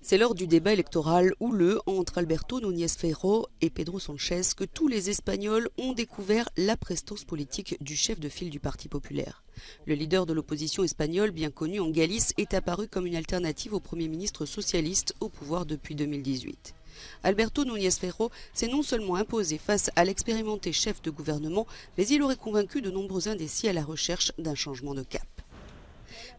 C'est lors du débat électoral houleux entre Alberto Núñez Feijóo et Pedro Sánchez que tous les Espagnols ont découvert la prestance politique du chef de file du Parti populaire. Le leader de l'opposition espagnole, bien connu en Galice, est apparu comme une alternative au Premier ministre socialiste au pouvoir depuis 2018. Alberto Núñez Feijóo s'est non seulement imposé face à l'expérimenté chef de gouvernement, mais il aurait convaincu de nombreux indécis à la recherche d'un changement de cap.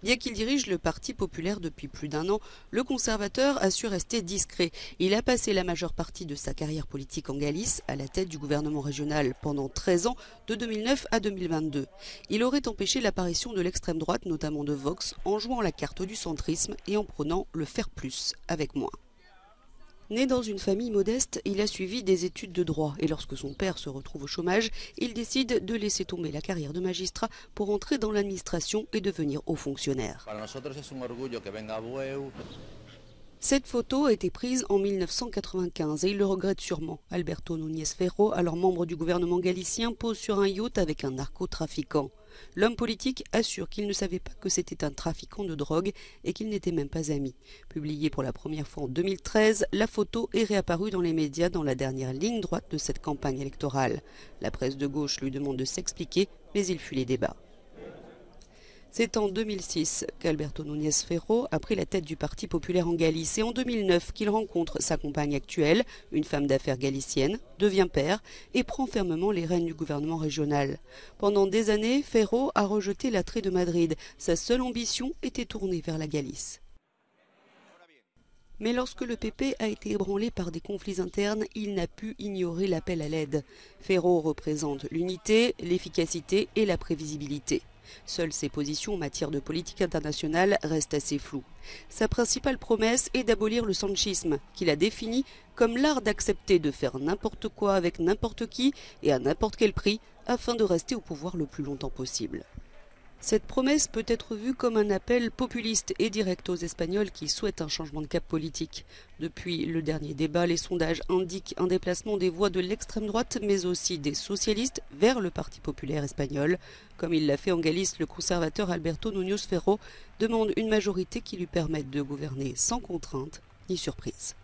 Bien qu'il dirige le Parti populaire depuis plus d'un an, le conservateur a su rester discret. Il a passé la majeure partie de sa carrière politique en Galice, à la tête du gouvernement régional pendant 13 ans, de 2009 à 2022. Il aurait empêché l'apparition de l'extrême droite, notamment de Vox, en jouant la carte du centrisme et en prônant le faire plus avec moins. Né dans une famille modeste, il a suivi des études de droit et lorsque son père se retrouve au chômage, il décide de laisser tomber la carrière de magistrat pour entrer dans l'administration et devenir haut fonctionnaire. Cette photo a été prise en 1995 et il le regrette sûrement. Alberto Núñez Feijóo, alors membre du gouvernement galicien, pose sur un yacht avec un narcotrafiquant. L'homme politique assure qu'il ne savait pas que c'était un trafiquant de drogue et qu'ils n'étaient même pas amis. Publiée pour la première fois en 2013, la photo est réapparue dans les médias dans la dernière ligne droite de cette campagne électorale. La presse de gauche lui demande de s'expliquer, mais il fuit les débats. C'est en 2006 qu'Alberto Núñez Feijóo a pris la tête du Parti populaire en Galice et en 2009 qu'il rencontre sa compagne actuelle, une femme d'affaires galicienne, devient père et prend fermement les rênes du gouvernement régional. Pendant des années, Feijóo a rejeté l'attrait de Madrid. Sa seule ambition était tournée vers la Galice. Mais lorsque le PP a été ébranlé par des conflits internes, il n'a pu ignorer l'appel à l'aide. Feijóo représente l'unité, l'efficacité et la prévisibilité. Seules ses positions en matière de politique internationale restent assez floues. Sa principale promesse est d'abolir le sanchisme, qu'il a défini comme l'art d'accepter de faire n'importe quoi avec n'importe qui et à n'importe quel prix afin de rester au pouvoir le plus longtemps possible. Cette promesse peut être vue comme un appel populiste et direct aux Espagnols qui souhaitent un changement de cap politique. Depuis le dernier débat, les sondages indiquent un déplacement des voix de l'extrême droite, mais aussi des socialistes vers le Parti populaire espagnol. Comme il l'a fait en Galice, le conservateur Alberto Núñez Feijóo demande une majorité qui lui permette de gouverner sans contrainte ni surprise.